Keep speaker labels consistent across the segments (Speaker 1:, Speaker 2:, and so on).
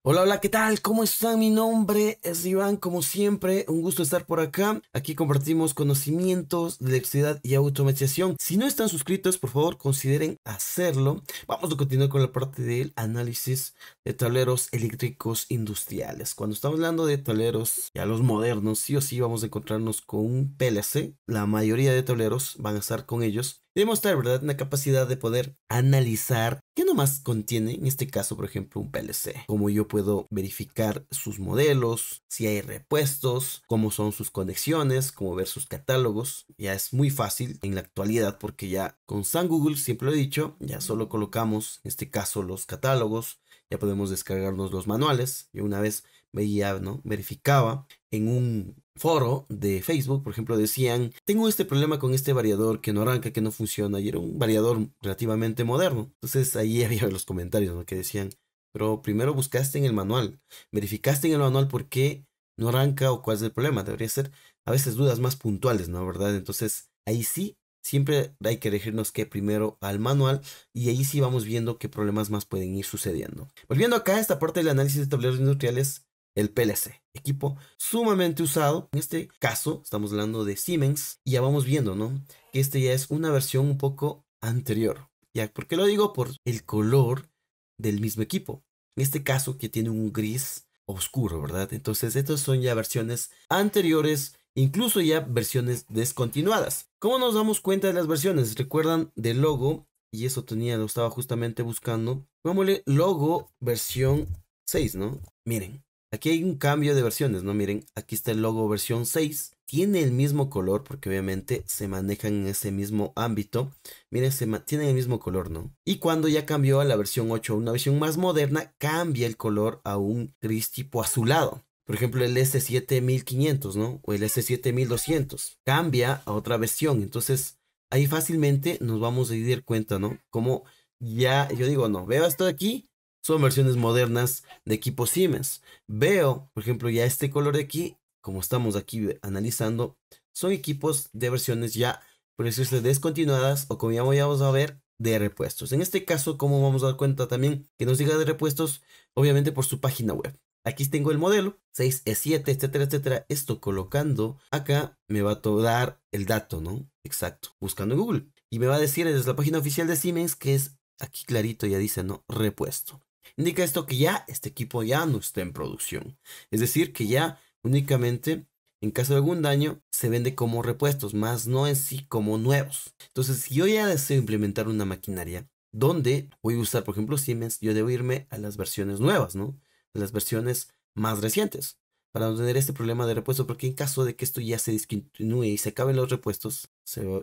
Speaker 1: Hola, hola, ¿qué tal? ¿Cómo están? Mi nombre es Iván, como siempre, un gusto estar por acá. Aquí compartimos conocimientos de electricidad y automatización. Si no están suscritos, por favor, consideren hacerlo. Vamos a continuar con la parte del análisis de tableros eléctricos industriales. Cuando estamos hablando de tableros ya los modernos, sí o sí vamos a encontrarnos con un PLC. La mayoría de tableros van a estar con ellos. Demostrar, ¿verdad? Una capacidad de poder analizar qué nomás contiene, en este caso, por ejemplo, un PLC. Cómo yo puedo verificar sus modelos, si hay repuestos, cómo son sus conexiones, cómo ver sus catálogos. Ya es muy fácil en la actualidad porque ya con San Google, siempre lo he dicho, ya solo colocamos, en este caso, los catálogos. Ya podemos descargarnos los manuales. Yo una vez veía, ¿no? Verificaba en un foro de Facebook, por ejemplo, decían, tengo este problema con este variador que no arranca, que no funciona, y era un variador relativamente moderno. Entonces ahí había los comentarios, ¿no? Que decían, pero primero buscaste en el manual, verificaste en el manual por qué no arranca o cuál es el problema. Debería ser a veces dudas más puntuales, ¿no? ¿Verdad? Entonces ahí sí, siempre hay que elegirnos que primero al manual y ahí sí vamos viendo qué problemas más pueden ir sucediendo. Volviendo acá a esta parte del análisis de tableros industriales, el PLC, equipo sumamente usado. En este caso, estamos hablando de Siemens y ya vamos viendo, ¿no? Que este ya es una versión un poco anterior. ¿Ya? ¿Por qué lo digo? Por el color del mismo equipo. En este caso, que tiene un gris oscuro, ¿verdad? Entonces, estas son ya versiones anteriores, incluso ya versiones descontinuadas. ¿Cómo nos damos cuenta de las versiones? ¿Recuerdan del logo? Y eso tenía, lo estaba justamente buscando. Pongámosle logo versión 6, ¿no? Miren, aquí hay un cambio de versiones, ¿no? Miren, aquí está el logo versión 6. Tiene el mismo color porque obviamente se manejan en ese mismo ámbito. Miren, tienen el mismo color, ¿no? Y cuando ya cambió a la versión 8, una versión más moderna, cambia el color a un gris tipo azulado. Por ejemplo, el S7500, ¿no? O el S7200. Cambia a otra versión. Entonces, ahí fácilmente nos vamos a dar cuenta, ¿no? Como ya, yo digo, no, veo esto de aquí, son versiones modernas de equipo Siemens. Veo, por ejemplo, ya este color de aquí, como estamos aquí analizando, son equipos de versiones ya, por decirse, descontinuadas o como ya vamos a ver, de repuestos. En este caso, como vamos a dar cuenta también que nos diga de repuestos, obviamente por su página web. Aquí tengo el modelo 6E7, etcétera, etcétera. Esto colocando acá me va a dar el dato, ¿no? Exacto, buscando en Google. Y me va a decir desde la página oficial de Siemens que es aquí clarito, ya dice, ¿no? Repuesto. Indica esto que ya este equipo ya no está en producción. Es decir, que ya únicamente en caso de algún daño se vende como repuestos, más no en sí como nuevos. Entonces, si yo ya deseo implementar una maquinaria donde voy a usar, por ejemplo, Siemens, yo debo irme a las versiones nuevas, ¿no? A las versiones más recientes para no tener este problema de repuesto, porque en caso de que esto ya se discontinúe y se acaben los repuestos,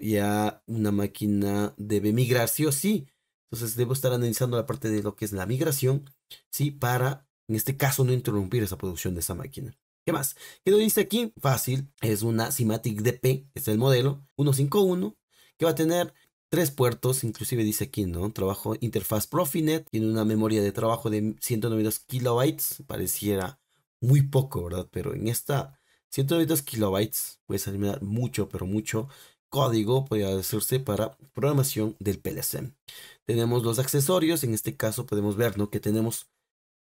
Speaker 1: ya una máquina debe migrar sí o sí. Entonces debo estar analizando la parte de lo que es la migración, ¿sí? Para, en este caso, no interrumpir esa producción de esa máquina. ¿Qué más? ¿Qué nos dice aquí? Fácil, es una Simatic DP, este es el modelo 151, que va a tener tres puertos, inclusive dice aquí, ¿no? Trabajo interfaz Profinet, tiene una memoria de trabajo de 192 kilobytes, pareciera muy poco, ¿verdad? Pero en esta 192 kilobytes puedes eliminar mucho, pero mucho código, podría decirse, para programación del PLC. Tenemos los accesorios, en este caso podemos ver, ¿no? Que tenemos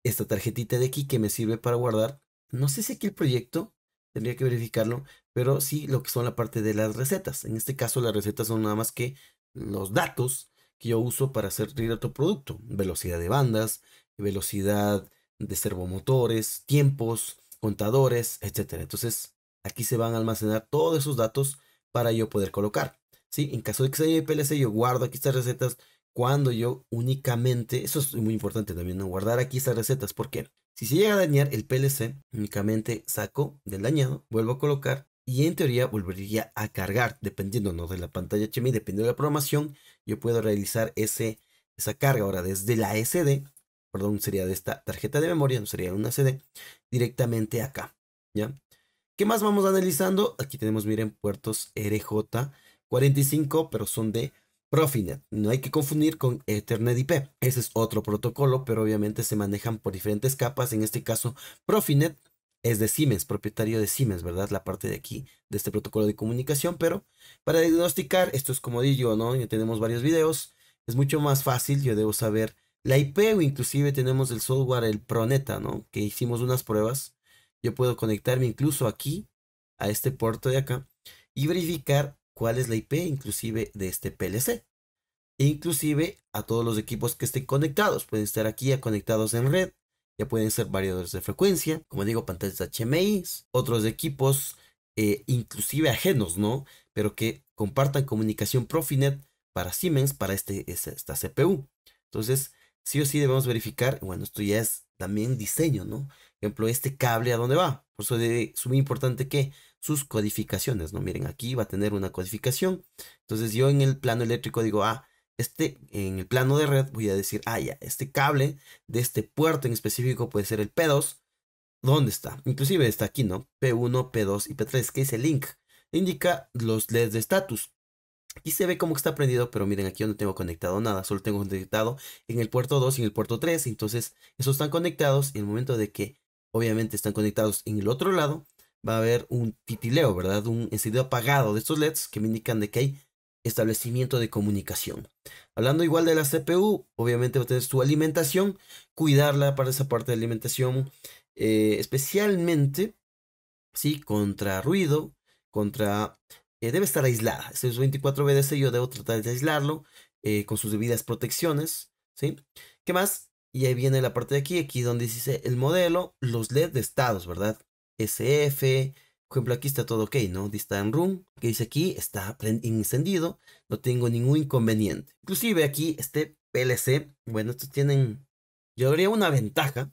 Speaker 1: esta tarjetita de aquí que me sirve para guardar. No sé si aquí el proyecto, tendría que verificarlo, pero sí lo que son la parte de las recetas. En este caso las recetas son nada más que los datos que yo uso para hacer otro producto. Velocidad de bandas, velocidad de servomotores, tiempos, contadores, etcétera. Entonces aquí se van a almacenar todos esos datos para yo poder colocar. ¿Sí? En caso de que se haya PLC, yo guardo aquí estas recetas cuando yo únicamente, eso es muy importante también, ¿no? Guardar aquí estas recetas, porque si se llega a dañar el PLC, únicamente saco del dañado, vuelvo a colocar y en teoría volvería a cargar, dependiendo, ¿no? De la pantalla HMI, dependiendo de la programación, yo puedo realizar esa carga ahora desde la SD, perdón, sería de esta tarjeta de memoria, no sería una CD, directamente acá, ¿ya? ¿Qué más vamos analizando? Aquí tenemos, miren, puertos RJ45, pero son de Profinet. No hay que confundir con Ethernet IP. Ese es otro protocolo, pero obviamente se manejan por diferentes capas. En este caso, Profinet es de Siemens, propietario de Siemens, ¿verdad? La parte de aquí de este protocolo de comunicación, pero para diagnosticar, esto es como digo, ¿no? Ya tenemos varios videos. Es mucho más fácil, yo debo saber La IP o inclusive tenemos el software, el Proneta, ¿no? Que hicimos unas pruebas. Yo puedo conectarme incluso aquí a este puerto de acá y verificar cuál es la IP inclusive de este PLC. E inclusive a todos los equipos que estén conectados. Pueden estar aquí ya conectados en red. Ya pueden ser variadores de frecuencia. Como digo, pantallas HMI. Otros equipos inclusive ajenos, ¿no? Pero que compartan comunicación Profinet para Siemens, para esta CPU. Entonces, sí o sí debemos verificar. Bueno, esto ya es también diseño, ¿no? Por ejemplo, este cable a dónde va. Por eso es muy importante que sus codificaciones, ¿no? Miren, aquí va a tener una codificación. Entonces yo en el plano eléctrico digo, en el plano de red voy a decir, ya, este cable de este puerto en específico puede ser el P2. ¿Dónde está? Inclusive está aquí, ¿no? P1, P2 y P3, que es el link. Indica los LEDs de estatus. Aquí se ve como que está prendido, pero miren, aquí yo no tengo conectado nada. Solo tengo conectado en el puerto 2 y en el puerto 3. Entonces, esos están conectados. Y en el momento de que, obviamente, están conectados en el otro lado, va a haber un titileo, ¿verdad? Un encendido apagado de estos LEDs que me indican de que hay establecimiento de comunicación. Hablando igual de la CPU, obviamente va a tener su alimentación, cuidarla para esa parte de alimentación, especialmente, ¿sí? Contra ruido, debe estar aislada. Este es 24BDC, yo debo tratar de aislarlo con sus debidas protecciones, ¿sí? ¿Qué más? Y ahí viene la parte de aquí donde dice el modelo, los LED de estados, ¿verdad? SF, por ejemplo, aquí está todo ok, ¿no? Está en room, que dice aquí, está encendido, no tengo ningún inconveniente. Inclusive aquí, este PLC, bueno, estos tienen, yo habría una ventaja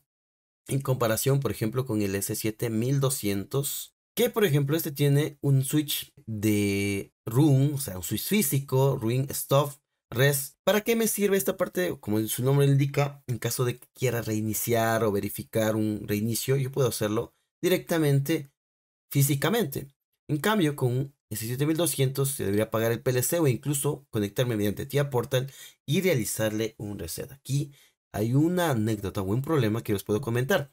Speaker 1: en comparación, por ejemplo, con el S7 1200, que por ejemplo este tiene un switch de room, o sea, un switch físico, room, stop, res. ¿Para qué me sirve esta parte? Como su nombre le indica, en caso de que quiera reiniciar o verificar un reinicio, yo puedo hacerlo directamente físicamente. En cambio, con un S7200 se debería apagar el PLC o incluso conectarme mediante TIA Portal y realizarle un reset. Aquí hay una anécdota o un problema que os puedo comentar,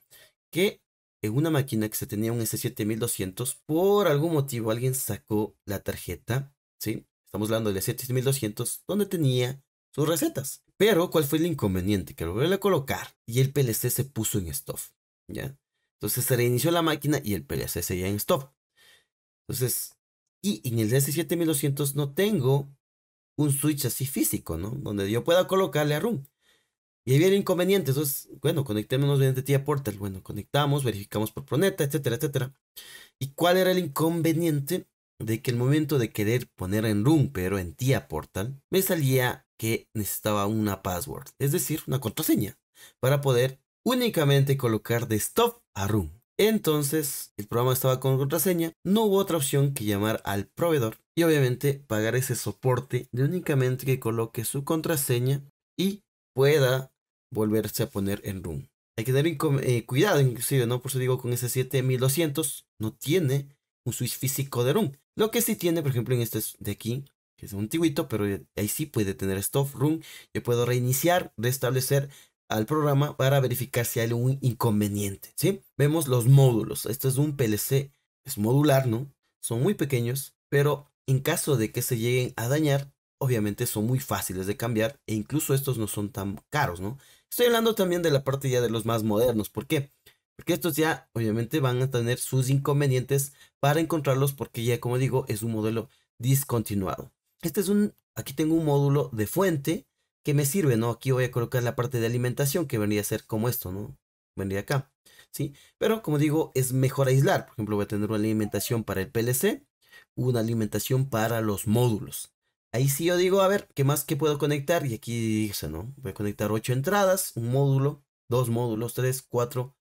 Speaker 1: que en una máquina que se tenía un S7200, por algún motivo alguien sacó la tarjeta, ¿sí? Estamos hablando del S7200, donde tenía sus recetas. Pero, ¿cuál fue el inconveniente? Que al volverle a colocar y el PLC se puso en stop, ¿ya? Entonces se reinició la máquina y el PLC seguía en stop. Entonces, y en el S7200 no tengo un switch así físico, ¿no? Donde yo pueda colocarle a room. Y ahí viene el inconveniente. Entonces, bueno, conectémonos mediante TIA Portal. Bueno, conectamos, verificamos por Proneta, etcétera, etcétera. ¿Y cuál era el inconveniente? De que el momento de querer poner en room, pero en TIA Portal, me salía que necesitaba una password, es decir, una contraseña, para poder únicamente colocar de stop a room. Entonces, el programa estaba con contraseña, no hubo otra opción que llamar al proveedor y obviamente pagar ese soporte de únicamente que coloque su contraseña y pueda volverse a poner en room. Hay que tener cuidado, inclusive, ¿no? Por eso digo, con ese 7200 no tiene un switch físico de room. Lo que sí tiene, por ejemplo, en este de aquí, que es un antiguito, pero ahí sí puede tener stop room. Yo puedo reiniciar, restablecer al programa para verificar si hay algún inconveniente, ¿sí? Vemos los módulos. Este es un PLC, es modular, ¿no? Son muy pequeños, pero en caso de que se lleguen a dañar, obviamente son muy fáciles de cambiar e incluso estos no son tan caros, ¿no? Estoy hablando también de la parte ya de los más modernos. ¿Por qué? Porque estos ya obviamente van a tener sus inconvenientes para encontrarlos porque ya, como digo, es un modelo discontinuado. Aquí tengo un módulo de fuente que me sirve, ¿no? Aquí voy a colocar la parte de alimentación que vendría a ser como esto, ¿no? Vendría acá, ¿sí? Pero como digo, es mejor aislar. Por ejemplo, voy a tener una alimentación para el PLC, una alimentación para los módulos. Ahí sí yo digo, a ver, ¿qué más que puedo conectar? Y aquí dice, ¿no? Voy a conectar 8 entradas, un módulo, dos módulos, tres, cuatro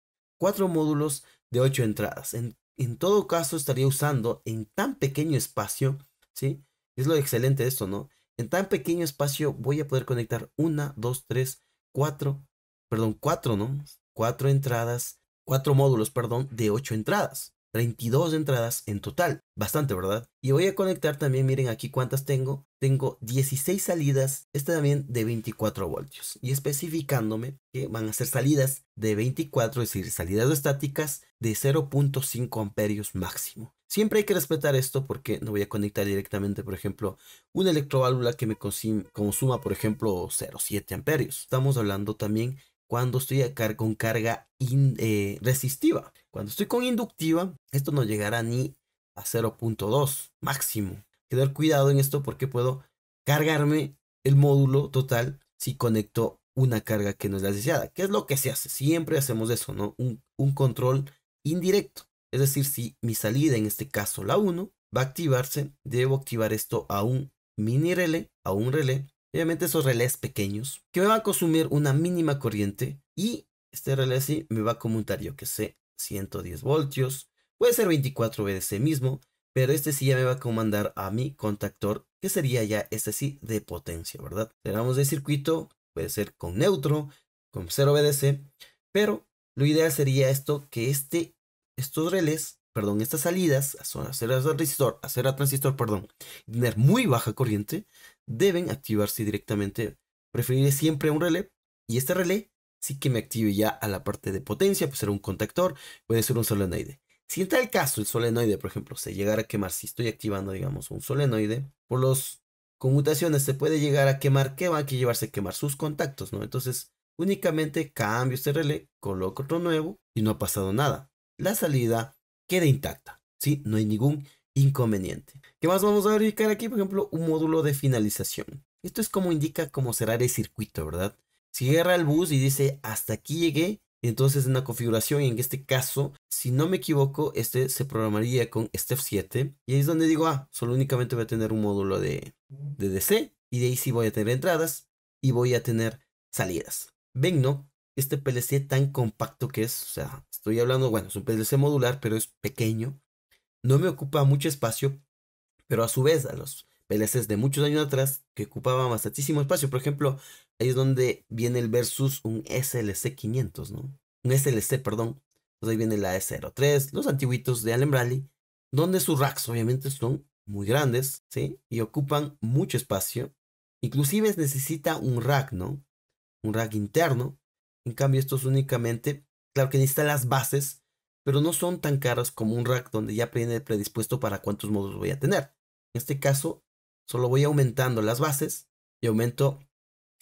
Speaker 1: módulos de 8 entradas. En todo caso, estaría usando en tan pequeño espacio, ¿sí? Es lo excelente de esto, ¿no? En tan pequeño espacio voy a poder conectar una, dos, tres, cuatro, ¿no? Cuatro entradas, cuatro módulos, perdón, de 8 entradas. 32 entradas en total. Bastante, ¿verdad? Y voy a conectar también, miren aquí cuántas tengo. Tengo 16 salidas, también de 24 voltios. Y especificándome que van a ser salidas de 24, es decir, salidas estáticas de 0.5 amperios máximo. Siempre hay que respetar esto porque no voy a conectar directamente, por ejemplo, una electroválvula que me consuma, por ejemplo, 0.7 amperios. Estamos hablando también cuando estoy con carga resistiva. Cuando estoy con inductiva, esto no llegará ni a 0.2 máximo. Tener cuidado en esto porque puedo cargarme el módulo total si conecto una carga que no es la deseada. ¿Qué es lo que se hace? Siempre hacemos eso, ¿no? Un control indirecto. Es decir, si mi salida, en este caso la 1, va a activarse, debo activar esto a un mini relé, a un relé. Obviamente esos relés pequeños que me van a consumir una mínima corriente y este relé sí me va a conmutar, yo que sé, 110 voltios. Puede ser 24 VDC mismo, pero este sí ya me va a comandar a mi contactor, que sería ya este sí de potencia, ¿verdad? Cerramos de circuito, puede ser con neutro, con 0 VDC, pero lo ideal sería esto, que estos relés, perdón, estas salidas, hacer a transistor, perdón, tener muy baja corriente, deben activarse directamente. Preferiré siempre un relé, y este relé sí que me active ya a la parte de potencia, puede ser un contactor, puede ser un solenoide. Si en tal caso el solenoide, por ejemplo, se llegara a quemar, si estoy activando, digamos, un solenoide, por las conmutaciones se puede llegar a quemar, que va a llevarse a quemar sus contactos, ¿no? Entonces, únicamente cambio este relé, coloco otro nuevo y no ha pasado nada. La salida queda intacta, ¿sí? No hay ningún inconveniente. ¿Qué más vamos a verificar aquí? Por ejemplo, un módulo de finalización. Esto es como indica cómo será el circuito, ¿verdad? Si cierra el bus y dice hasta aquí llegué, entonces en una configuración, en este caso, si no me equivoco, se programaría con Step 7. Y ahí es donde digo, solo únicamente voy a tener un módulo de DC. Y de ahí sí voy a tener entradas y voy a tener salidas. Ven, ¿no? Este PLC tan compacto que es, o sea, estoy hablando, bueno, es un PLC modular, pero es pequeño. No me ocupa mucho espacio, pero a su vez a los PLCs de muchos años atrás que ocupaban bastantísimo espacio. Por ejemplo, ahí es donde viene el versus un SLC 500, ¿no? Un SLC, perdón. Pues ahí viene la S03, los antiguitos de Allen Bradley, donde sus racks obviamente son muy grandes, ¿sí? Y ocupan mucho espacio. Inclusive necesita un rack, ¿no? Un rack interno. En cambio, estos únicamente, claro que necesitan las bases, pero no son tan caros como un rack donde ya viene predispuesto para cuántos módulos voy a tener. En este caso, solo voy aumentando las bases y aumento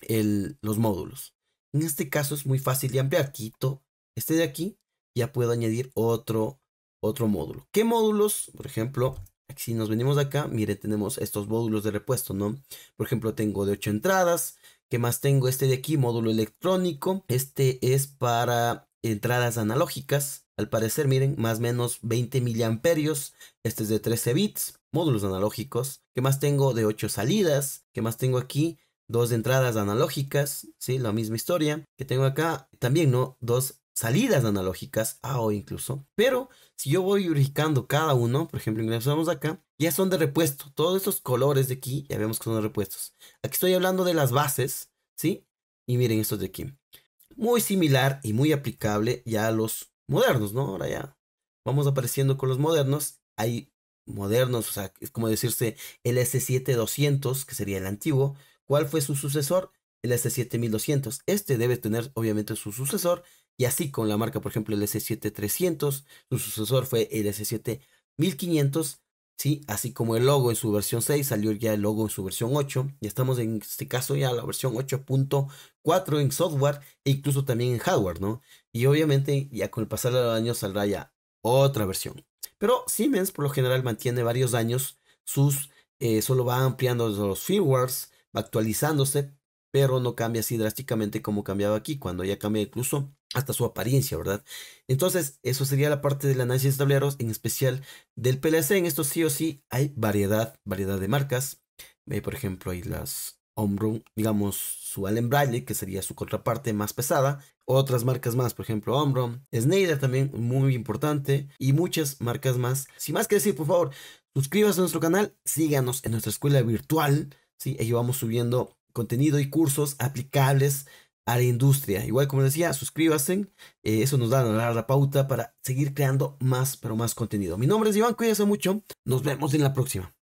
Speaker 1: los módulos. En este caso es muy fácil de ampliar. Quito este de aquí, ya puedo añadir otro módulo. ¿Qué módulos? Por ejemplo, aquí si nos venimos de acá, mire, tenemos estos módulos de repuesto, ¿no? Por ejemplo, tengo de 8 entradas. ¿Qué más tengo? Este de aquí, módulo electrónico. Este es para entradas analógicas. Al parecer, miren, más o menos 20 miliamperios. Este es de 13 bits, módulos analógicos. ¿Qué más tengo? De 8 salidas. ¿Qué más tengo aquí? Dos entradas analógicas, ¿sí? La misma historia que tengo acá. También, ¿no? Dos salidas analógicas, o incluso. Pero si yo voy verificando cada uno, por ejemplo, ingresamos acá, ya son de repuesto. Todos estos colores de aquí, ya vemos que son de repuestos. Aquí estoy hablando de las bases, ¿sí? Y miren estos de aquí. Muy similar y muy aplicable ya a los modernos, ¿no? Ahora ya vamos apareciendo con los modernos. Hay modernos, o sea, es como decirse el S7200, que sería el antiguo. ¿Cuál fue su sucesor? El S7200. Este debe tener obviamente su sucesor. Y así con la marca, por ejemplo, el S7300. Su sucesor fue el S7500. ¿Sí? Así como el logo en su versión 6, salió ya el logo en su versión 8. Ya estamos en este caso ya la versión 8.4 en software e incluso también en hardware, ¿no? Y obviamente ya con el pasar de los años saldrá ya otra versión. Pero Siemens por lo general mantiene varios años solo va ampliando los firmwares, va actualizándose, pero no cambia así drásticamente como cambiaba aquí, cuando ya cambia incluso hasta su apariencia, ¿verdad? Entonces, eso sería la parte del análisis de tableros, en especial del PLC. En esto sí o sí hay variedad de marcas. Por ejemplo, hay las Omron, digamos, su Allen Bradley, que sería su contraparte más pesada. Otras marcas más, por ejemplo, Omron, Schneider también, muy importante, y muchas marcas más. Sin más que decir, por favor, suscríbase a nuestro canal, síganos en nuestra escuela virtual, ¿sí? Ahí vamos subiendo contenido y cursos aplicables a la industria. Igual como decía, suscríbanse, eso nos da la pauta para seguir creando más, pero más contenido. Mi nombre es Iván, cuídense mucho, nos vemos en la próxima.